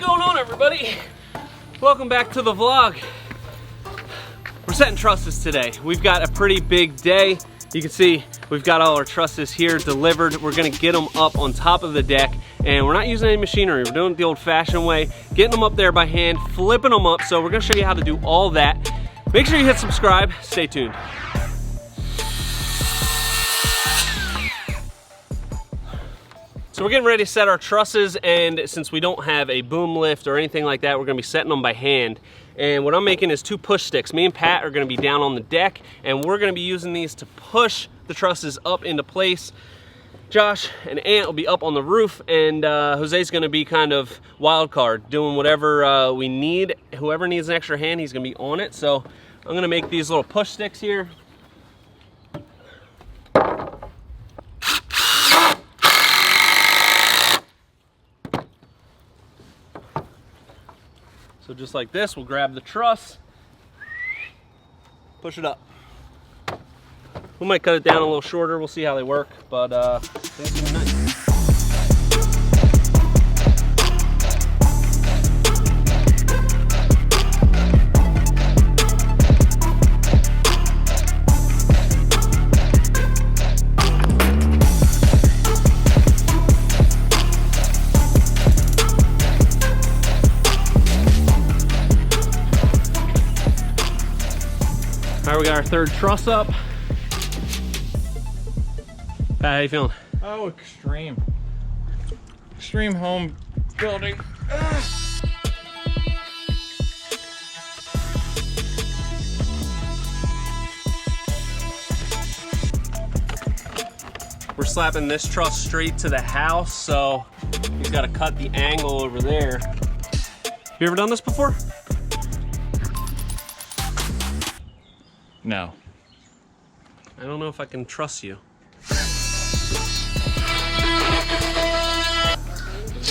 going on, everybody? Welcome back to the vlog. We're setting trusses today. We've got a pretty big day. You can see we've got all our trusses here delivered. We're gonna get them up on top of the deck, and we're not using any machinery. We're doing it the old-fashioned way, getting them up there by hand, flipping them up. So we're gonna show you how to do all that. Make sure you hit subscribe. Stay tuned. So we're getting ready to set our trusses, and since we don't have a boom lift or anything like that, we're gonna be setting them by hand. And what I'm making is 2 push sticks. Me and Pat are gonna be down on the deck, and we're gonna be using these to push the trusses up into place. Josh and Ant will be up on the roof, and Jose's gonna be kind of wild card, doing whatever we need. Whoever needs an extra hand, he's gonna be on it. So I'm gonna make these little push sticks here. So just like this, we'll grab the truss, push it up. We might cut it down a little shorter, we'll see how they work, but I think it's gonna be nice. All right, we got our 3rd truss up. Pat, how you feeling? Oh, extreme. Extreme home building. We're slapping this truss straight to the house, so he's got to cut the angle over there. You ever done this before? No. I don't know if I can trust you. We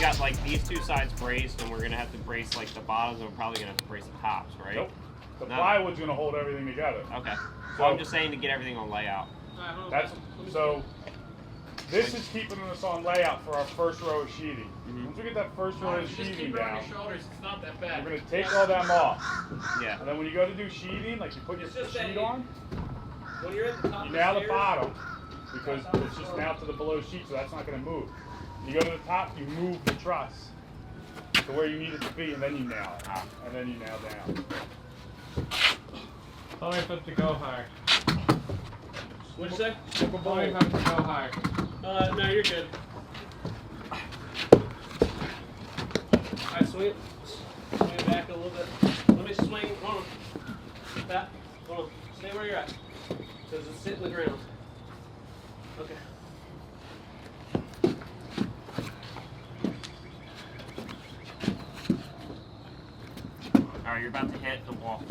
got like these 2 sides braced, and we're gonna have to brace like the bottoms, and we're probably gonna have to brace the tops, right? Nope. The plywood's gonna hold everything together. Okay. So I'm just saying to get everything on layout. That's so. This is keeping us on layout for our first row of sheathing. Once we get that first row of sheathing down, shoulders. It's not that bad. we're gonna take all them off. Yeah. And then when you go to do sheathing, like you put your sheet on, When you're at the top you nail the bottom because it's just now to the below sheet, so that's not gonna move. You go to the top, you move the truss to where you need it to be, and then you nail it, and then you nail down. Tell me if it's to go higher. What'd you say? Tell me if it's to go higher. No, you're good. Alright, swing it back a little bit. Let me swing, hold on. That, hold on. Stay where you're at. Because it's hitting the ground. Okay. Alright, you're about to hit the wall.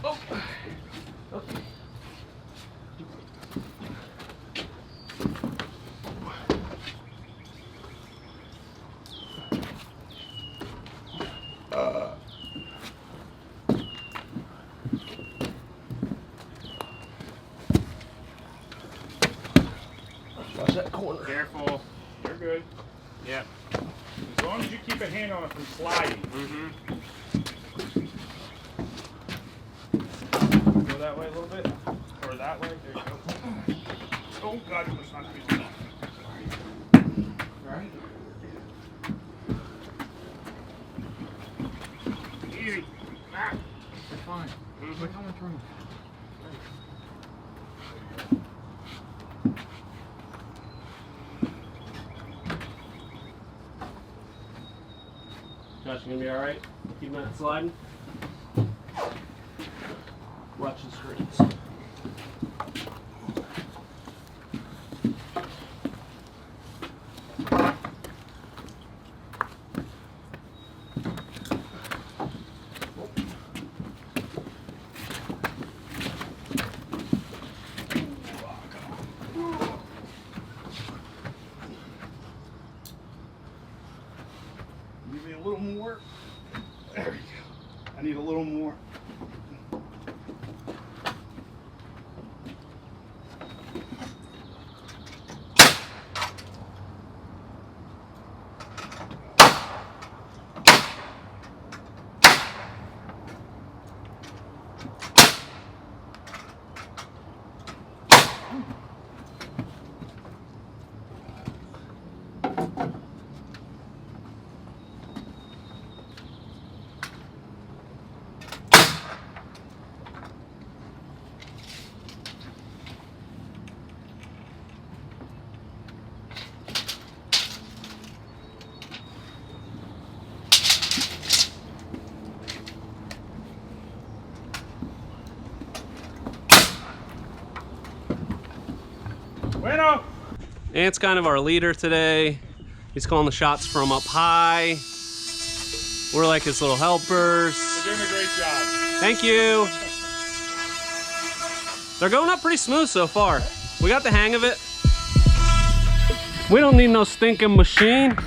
Oh. Okay. Watch that corner. Careful. You're good. Yeah. As long as you keep a hand on it from sliding. Go that way a little bit, or that way. There you go. Oh God, you must not be on that. Right? Easy. Ah. You're fine. Look how much room. Josh, you gonna be alright? Keep that sliding. Watch the screens. Give me a little more. There we go. I need a little more. Ant's kind of our leader today. He's calling the shots from up high. We're like his little helpers. You're doing a great job. Thank you. They're going up pretty smooth so far. We got the hang of it. We don't need no stinking machine.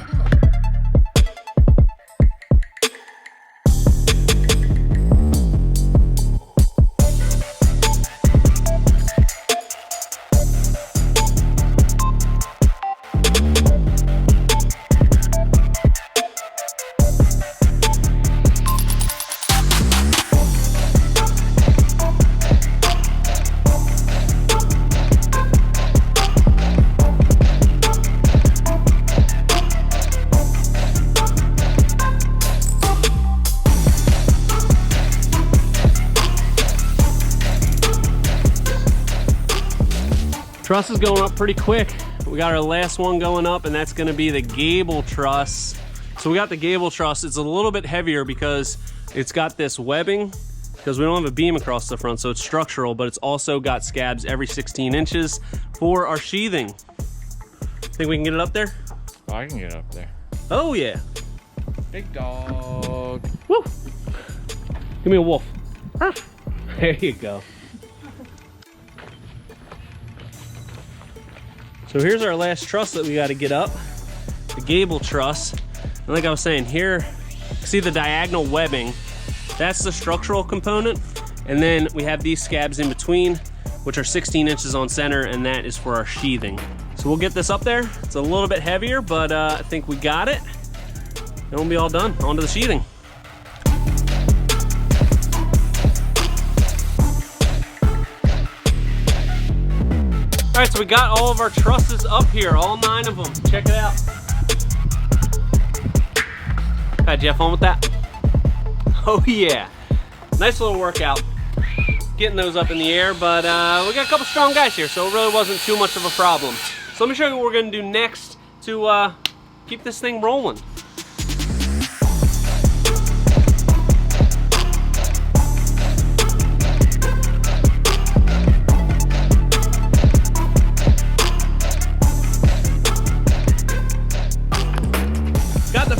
Truss is going up pretty quick. We got our last one going up, and that's gonna be the Gable Truss. So we got the Gable Truss. It's a little bit heavier because it's got this webbing, because we don't have a beam across the front, so it's structural, but it's also got scabs every 16 inches for our sheathing. Think we can get it up there? Oh, I can get up there. Oh yeah. Big dog. Woo! Give me a wolf. There you go. So here's our last truss that we got to get up, the Gable Truss. And like I was saying, here, see the diagonal webbing, that's the structural component. And then we have these scabs in between, which are 16 inches on center, and that is for our sheathing. So we'll get this up there. It's a little bit heavier, but I think we got it. And we'll be all done. On to the sheathing. All right, so we got all of our trusses up here, all 9 of them. Check it out. Had you have fun with that? Oh yeah. Nice little workout. Getting those up in the air, but we got a couple strong guys here, so it really wasn't too much of a problem. So let me show you what we're gonna do next to keep this thing rolling.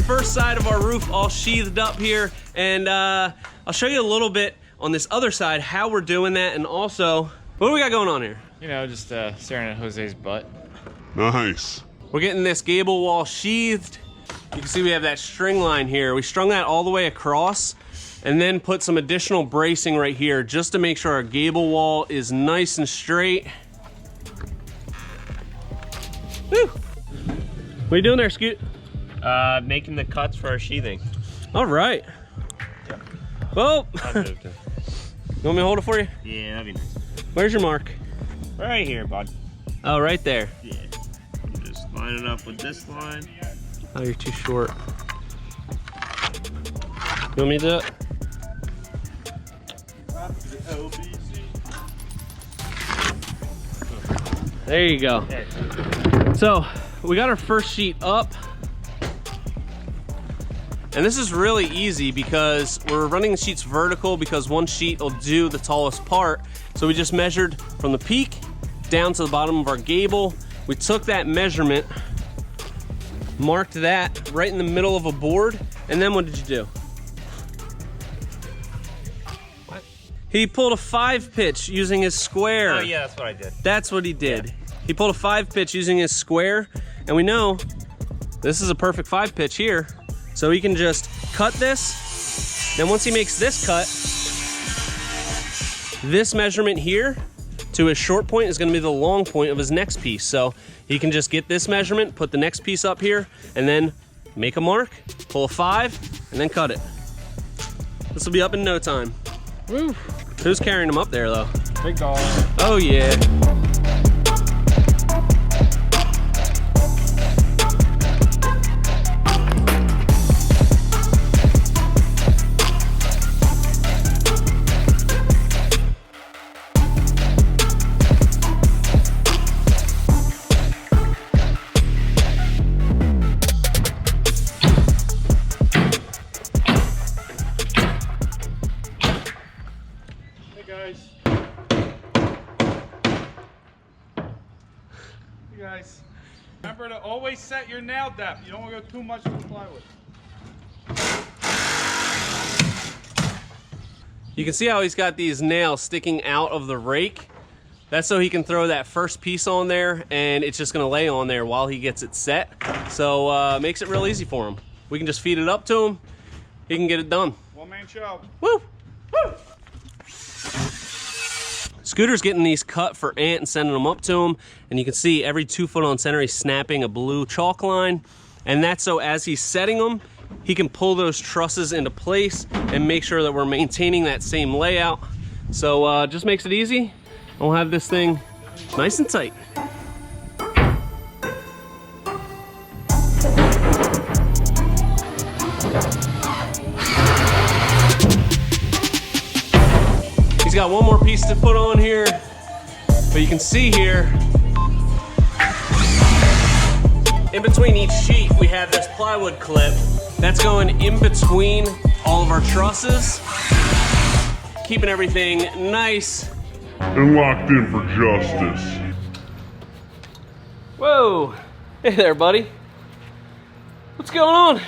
First side of our roof all sheathed up here, and I'll show you a little bit on this other side how we're doing that, and also what do we got going on here? You know, just staring at Jose's butt. Nice. We're getting this gable wall sheathed. You can see we have that string line here. We strung that all the way across and then put some additional bracing right here just to make sure our gable wall is nice and straight. Woo! What are you doing there, Scoot? Making the cuts for our sheathing. All right. Yep. Well, I moved it. You want me to hold it for you? Yeah, that'd be nice. Where's your mark? Right here, bud. Oh, right there. Yeah. Just line it up with this line. Oh, you're too short. You want me to do it? There you go. So, we got our first sheet up. And this is really easy because we're running the sheets vertical because one sheet will do the tallest part. So we just measured from the peak down to the bottom of our gable. We took that measurement, marked that right in the middle of a board, and then what did you do? What? He pulled a 5-pitch using his square. Oh yeah, that's what I did. That's what he did. Yeah. He pulled a 5-pitch using his square, and we know this is a perfect 5-pitch here. So he can just cut this. Then once he makes this cut, this measurement here to his short point is gonna be the long point of his next piece. So he can just get this measurement, put the next piece up here, and then make a mark, pull a 5, and then cut it. This will be up in no time. Woo! Who's carrying him up there though? Big dog. Oh yeah. set your nail depth. You don't want to go too much with the plywood. You can see how he's got these nails sticking out of the rake. That's so he can throw that first piece on there and it's just gonna lay on there while he gets it set. So makes it real easy for him. We can just feed it up to him. He can get it done. One man show. Woo! Woo! Scooter's getting these cut for Ant and sending them up to him. And you can see every 2 foot on center, he's snapping a blue chalk line. And that's so as he's setting them, he can pull those trusses into place and make sure that we're maintaining that same layout. So just makes it easy. We'll have this thing nice and tight. He's got one more piece to put on here, but you can see here, in between each sheet, we have this plywood clip that's going in between all of our trusses, keeping everything nice and locked in for justice. Whoa, hey there, buddy. What's going on?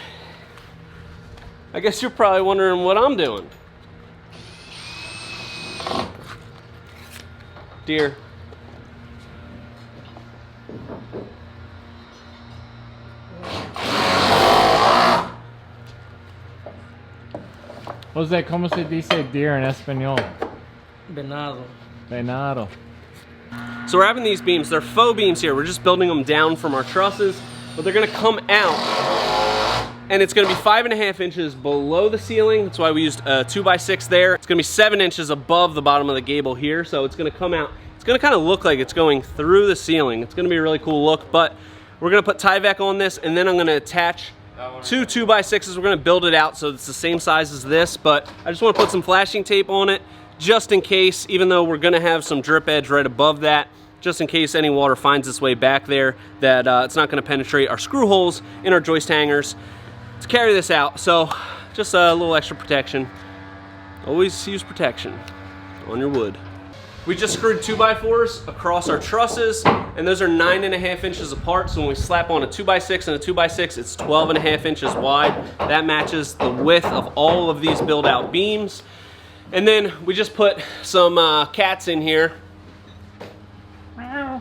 I guess you're probably wondering what I'm doing. Dear. Jose, ¿cómo se dice deer in español? Venado. Venado. So we're having these beams. They're faux beams here. We're just building them down from our trusses, but they're gonna come out and it's gonna be 5.5 inches below the ceiling. That's why we used a 2x6 there. It's gonna be 7 inches above the bottom of the gable here. So it's gonna come out. It's gonna kind of look like it's going through the ceiling. It's gonna be a really cool look, but we're gonna put Tyvek on this and then I'm gonna attach 2 2x6s. We're gonna build it out so it's the same size as this, but I just wanna put some flashing tape on it just in case, even though we're gonna have some drip edge right above that, just in case any water finds its way back there, that it's not gonna penetrate our screw holes in our joist hangers to carry this out. So just a little extra protection. Always use protection on your wood. We just screwed 2x4s across our trusses, and those are 9.5 inches apart. So when we slap on a 2x6 and a 2x6, it's 12.5 inches wide. That matches the width of all of these build out beams. And then we just put some cats in here. I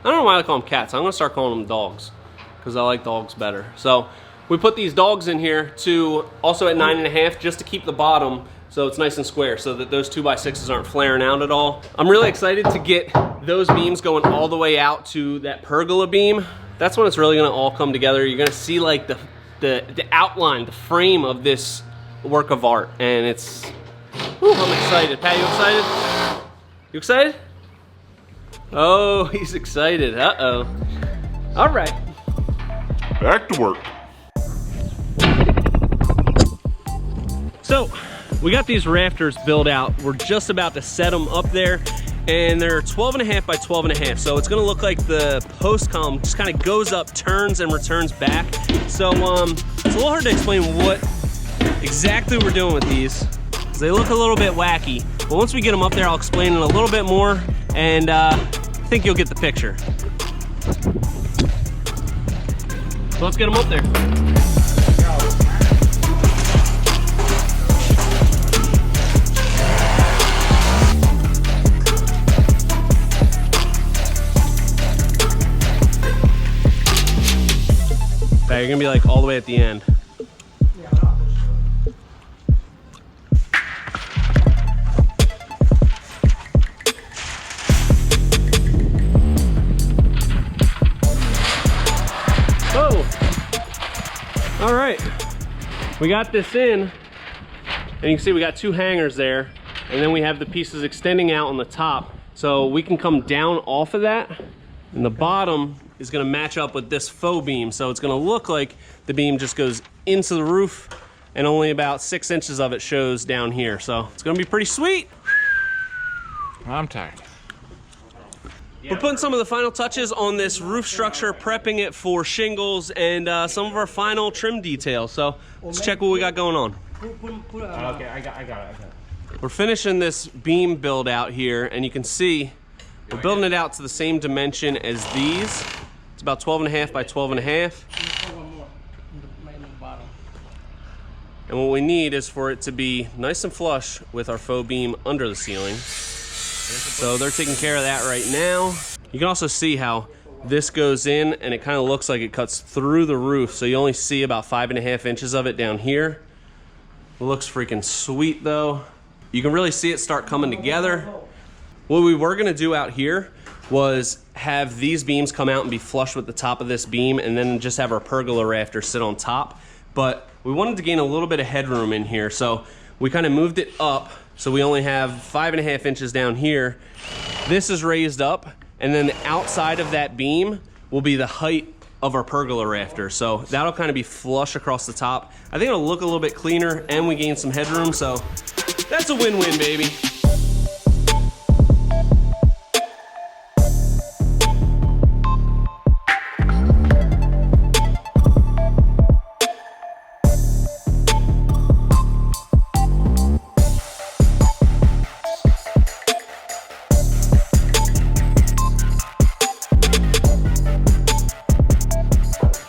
don't know why I call them cats. I'm gonna start calling them dogs because I like dogs better. So we put these dogs in here to also at 9.5 just to keep the bottom so it's nice and square so that those 2x6s aren't flaring out at all. I'm really excited to get those beams going all the way out to that pergola beam. That's when it's really gonna all come together. You're gonna see like the outline, the frame of this work of art, and it's, whew, I'm excited. Pat, you excited? You excited? Oh, he's excited. Uh-oh. All right. Back to work. So, we got these rafters built out. We're just about to set them up there, and they're 12.5 by 12.5. So it's gonna look like the post column just kind of goes up, turns, and returns back. So it's a little hard to explain what exactly we're doing with these. They look a little bit wacky, but once we get them up there, I'll explain it a little bit more, and I think you'll get the picture. So let's get them up there. Okay, you're gonna be like all the way at the end. All right, we got this in, and you can see we got 2 hangers there, and then we have the pieces extending out on the top, so we can come down off of that, and the bottom is gonna match up with this faux beam, so it's gonna look like the beam just goes into the roof, and only about 6 inches of it shows down here, so it's gonna be pretty sweet. I'm tired. We're putting some of the final touches on this roof structure, prepping it for shingles and some of our final trim details. So let's check what we got going on. Okay, I got it. We're finishing this beam build out here, and you can see we're building it out to the same dimension as these It's about 12.5 by 12.5. And what we need is for it to be nice and flush with our faux beam under the ceiling. So they're taking care of that right now. You can also see how this goes in and it kind of looks like it cuts through the roof. So you only see about 5.5 inches of it down here. It looks freaking sweet though. You can really see it start coming together. What we were gonna do out here was have these beams come out and be flush with the top of this beam and then just have our pergola rafter sit on top. But we wanted to gain a little bit of headroom in here, so we kind of moved it up, so we only have 5.5 inches down here. This is raised up, and then the outside of that beam will be the height of our pergola rafter, so that'll kind of be flush across the top. I think it'll look a little bit cleaner, and we gain some headroom, so that's a win-win, baby.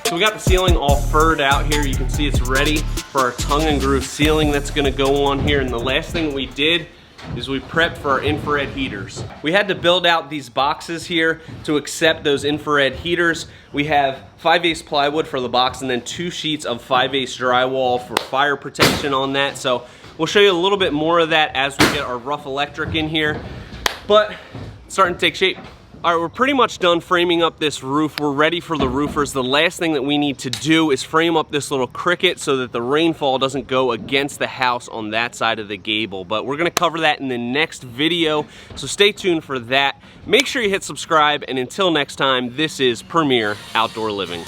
So we got the ceiling all furred out here. You can see it's ready for our tongue and groove ceiling that's gonna go on here. And the last thing we did is we prepped for our infrared heaters. We had to build out these boxes here to accept those infrared heaters. We have 5/8 plywood for the box and then 2 sheets of 5/8 drywall for fire protection on that. So we'll show you a little bit more of that as we get our rough electric in here. But it's starting to take shape. All right, we're pretty much done framing up this roof. We're ready for the roofers. The last thing that we need to do is frame up this little cricket so that the rainfall doesn't go against the house on that side of the gable. But we're gonna cover that in the next video, so stay tuned for that. Make sure you hit subscribe, and until next time, this is Premier Outdoor Living.